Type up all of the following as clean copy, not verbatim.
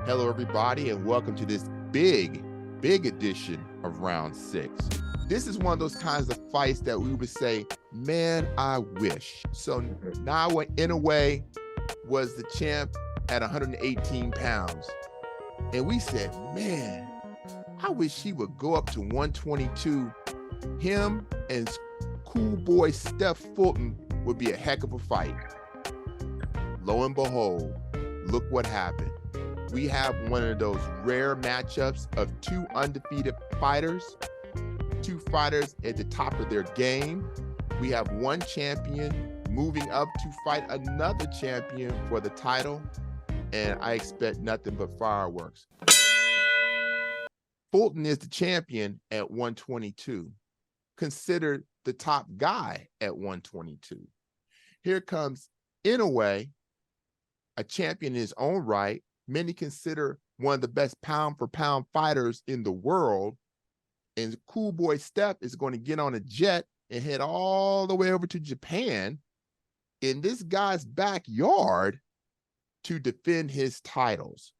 Hello, everybody, and welcome to this big edition of round 6. This is one of those kinds of fights that we would say, man, I wish. So Naoya Inoue was the champ at 118 pounds. And we said, man, I wish he would go up to 122. Him and cool boy Steph Fulton would be a heck of a fight. Lo and behold, look what happened. We have one of those rare matchups of two undefeated fighters, two fighters at the top of their game. We have one champion moving up to fight another champion for the title, and I expect nothing but fireworks. Fulton is the champion at 122, considered the top guy at 122. Here comes Inoue, a champion in his own right. Many consider one of the best pound-for-pound fighters in the world. And cool boy Steph is going to get on a jet and head all the way over to Japan in this guy's backyard to defend his titles.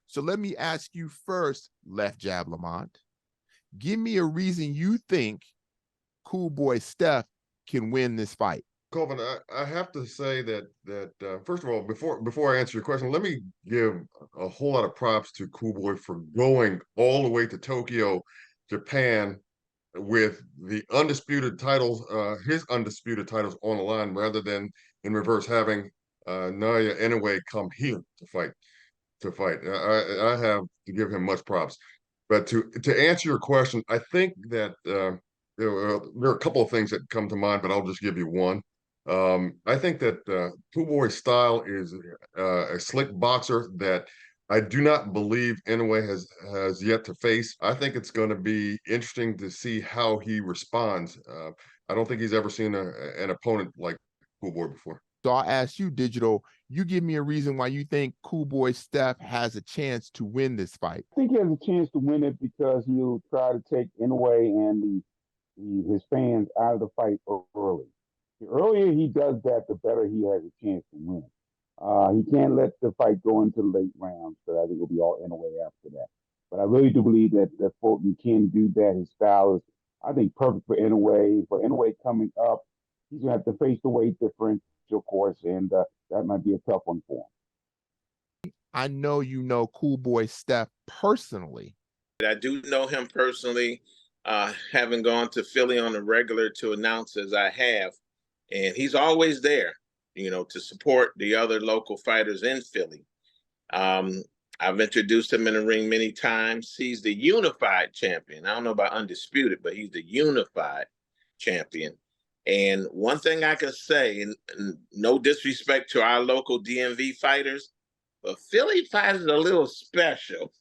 So let me ask you first, Left Jab Lamont, give me a reason you think cool boy Steph can win this fight. Colvin, I have to say that first of all, before I answer your question, let me give a whole lot of props to Cool Boy for going all the way to Tokyo, Japan, with the undisputed titles, his undisputed titles on the line, rather than in reverse having Naoya Inoue come here to fight. I have to give him much props. But to answer your question, I think that there are a couple of things that come to mind, but I'll just give you one. I think that Cool Boy's style is a slick boxer that I do not believe Inoue has yet to face. I think it's going to be interesting to see how he responds. I don't think he's ever seen an opponent like Cool Boy before. So I'll ask you, Digital, you give me a reason why you think cool boy Steph has a chance to win this fight. I think he has a chance to win it because he'll try to take Inoue and his fans out of the fight early. The earlier he does that, the better he has a chance to win. He can't let the fight go into the late rounds, so I think it'll be all Inoue after that. But I really do believe that Fulton can do that. His style is, I think, perfect for Inoue. For Inoue coming up, he's going to have to face the weight differential, of course, and that might be a tough one for him. I know you know cool boy Steph personally. I do know him personally, having gone to Philly on a regular to announce as I have. And he's always there, to support the other local fighters in Philly. I've introduced him in the ring many times. He's the unified champion. I don't know about undisputed, but he's the unified champion. And one thing I can say, and no disrespect to our local DMV fighters, but Philly fighters are a little special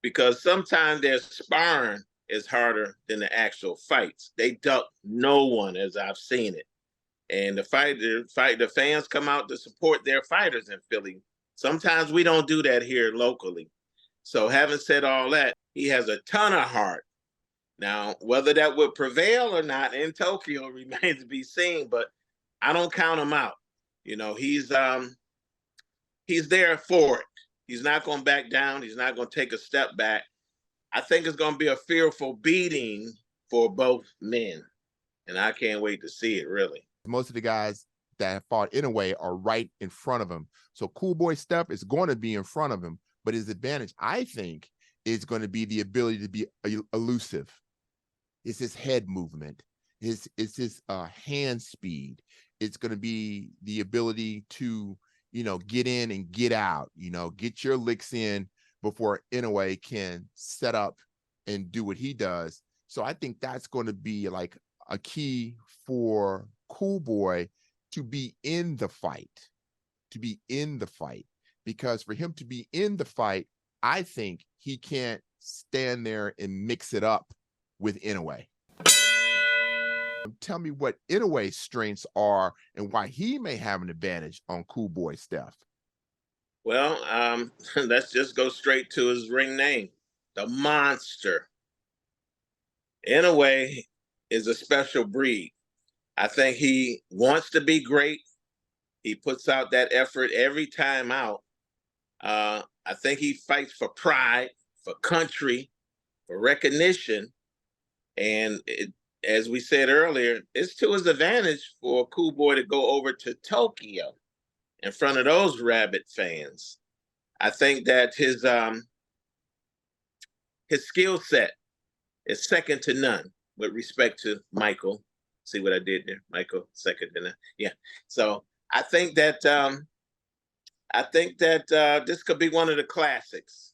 because sometimes their sparring is harder than the actual fights. They duck no one, as I've seen it. And the fans come out to support their fighters in Philly. Sometimes we don't do that here locally. So having said all that, he has a ton of heart. Now, whether that would prevail or not in Tokyo remains to be seen, but I don't count him out. He's there for it. He's not going to back down. He's not going to take a step back. I think it's going to be a fearful beating for both men. And I can't wait to see it, really. Most of the guys that have fought Inoue are right in front of him. So cool boy Steph is going to be in front of him, but his advantage, I think, is going to be the ability to be elusive. It's his head movement. It's his hand speed. It's going to be the ability to, get in and get out, get your licks in before Inoue can set up and do what he does. So I think that's going to be like a key for cool boy to be in the fight, because for him to be in the fight, I think he can't stand there and mix it up with Inoue. Tell me what Inoue's strengths are and why he may have an advantage on cool boy Steph. Well, let's just go straight to his ring name, the Monster. Inoue is a special breed. I think he wants to be great. He puts out that effort every time out. I think he fights for pride, for country, for recognition. And as we said earlier, it's to his advantage for Cool Boy to go over to Tokyo in front of those rabid fans. I think that his skill set is second to none with respect to Michael. See what I did there? Michael, second to none. Yeah. So I think that this could be one of the classics.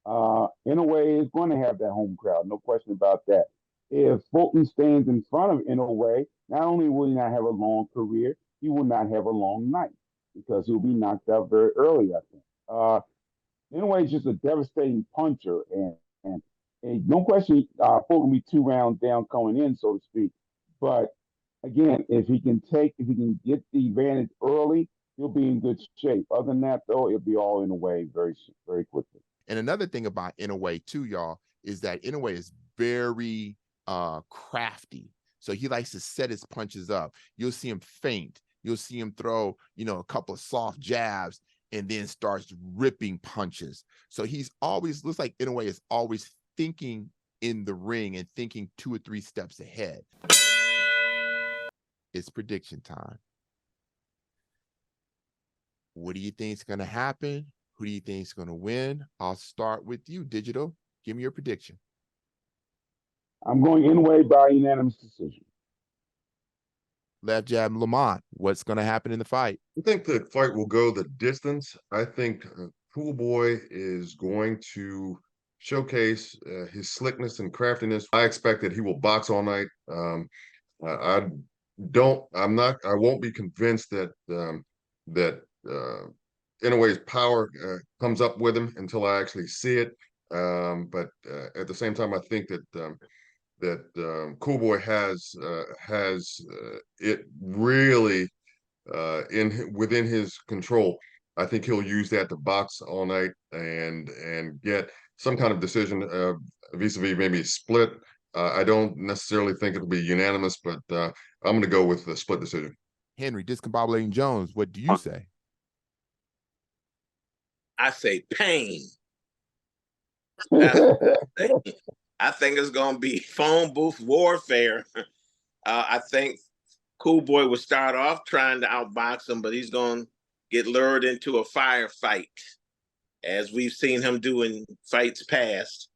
Inoue is going to have that home crowd, no question about that. If Fulton stands in front of Inoue, not only will he not have a long career, he will not have a long night because he'll be knocked out very early, I think. Inoue is just a devastating puncher, and no question, Fulton will be 2 rounds down coming in, so to speak. But again, if he can get the advantage early, he'll be in good shape. Other than that, though, it'll be all Inoue very, very quickly. And another thing about Inoue too, y'all, is that Inoue is very crafty. So he likes to set his punches up. You'll see him feint. You'll see him throw, a couple of soft jabs and then starts ripping punches. So he's always, looks like Inoue is always thinking in the ring and thinking 2 or 3 steps ahead. It's prediction time. What do you think is going to happen? Who do you think is going to win? I'll start with you, Digital. Give me your prediction. I'm going Inoue by unanimous decision. Left Jab Lamont, what's going to happen in the fight? I think the fight will go the distance. I think Cool Boy is going to showcase his slickness and craftiness. I expect that he will box all night. I won't be convinced that Inoue's power comes up with him until I actually see it. But at the same time, I think that Cool Boy has it really within his control. I think he'll use that to box all night and get some kind of decision vis-a-vis maybe split. I don't necessarily think it'll be unanimous, but I'm going to go with the split decision. Henry, Discombobulating Jones, what do you say? I say pain. I think it's going to be phone booth warfare. I think Cool Boy will start off trying to outbox him, but he's going to get lured into a firefight, as we've seen him do in fights past.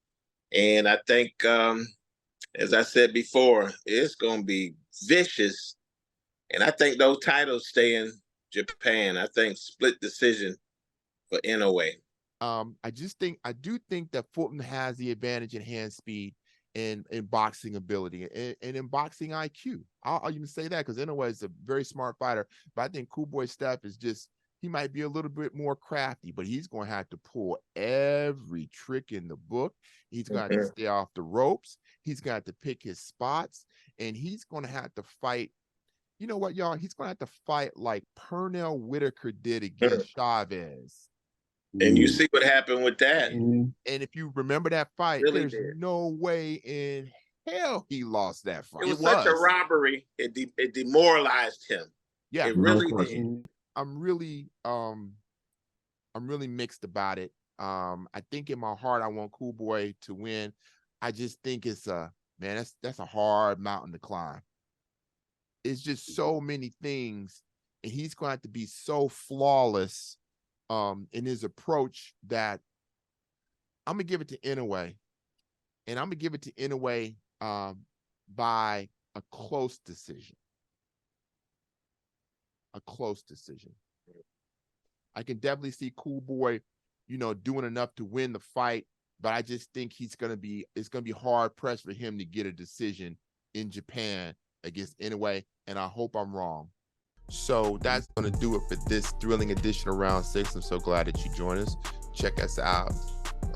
And I think, as I said before, it's going to be vicious. And I think those titles stay in Japan. I think split decision for Inoue. I do think that Fulton has the advantage in hand speed and in boxing ability and in boxing IQ. I'll even say that because Inoue is a very smart fighter, but I think Cool Boy's step is just, he might be a little bit more crafty, but he's going to have to pull every trick in the book. He's going to have to stay off the ropes. He's going to have to pick his spots, and he's going to have to fight. You know what, y'all? He's going to have to fight like Pernell Whitaker did against Chavez. And you see what happened with that. And if you remember that fight, Really there's did. no way in hell he lost that fight. It was such a robbery. It demoralized him. Yeah, it really did. I'm really mixed about it. I think in my heart I want Cool Boy to win. I just think it's that's a hard mountain to climb. It's just so many things, and he's going to have to be so flawless in his approach that I'm gonna give it to Inoue, and I'm gonna give it to Inoue by a close decision. A close decision. I can definitely see Cool Boy, doing enough to win the fight, but I just think it's gonna be hard pressed for him to get a decision in Japan against Inoue, and I hope I'm wrong. So that's going to do it for this thrilling edition of Round 6. I'm so glad that you joined us. Check us out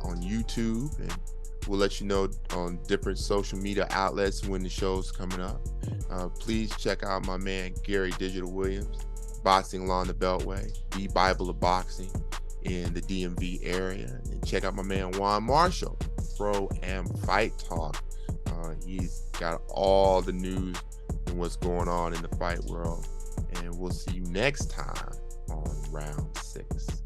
on YouTube, and we'll let you know on different social media outlets when the show's coming up. Please check out my man, Gary Digital Williams, Boxing Along the Beltway, the Bible of Boxing in the DMV area. And check out my man, Juan Marshall, Pro Am Fight Talk. He's got all the news and what's going on in the fight world. And we'll see you next time on Round 6.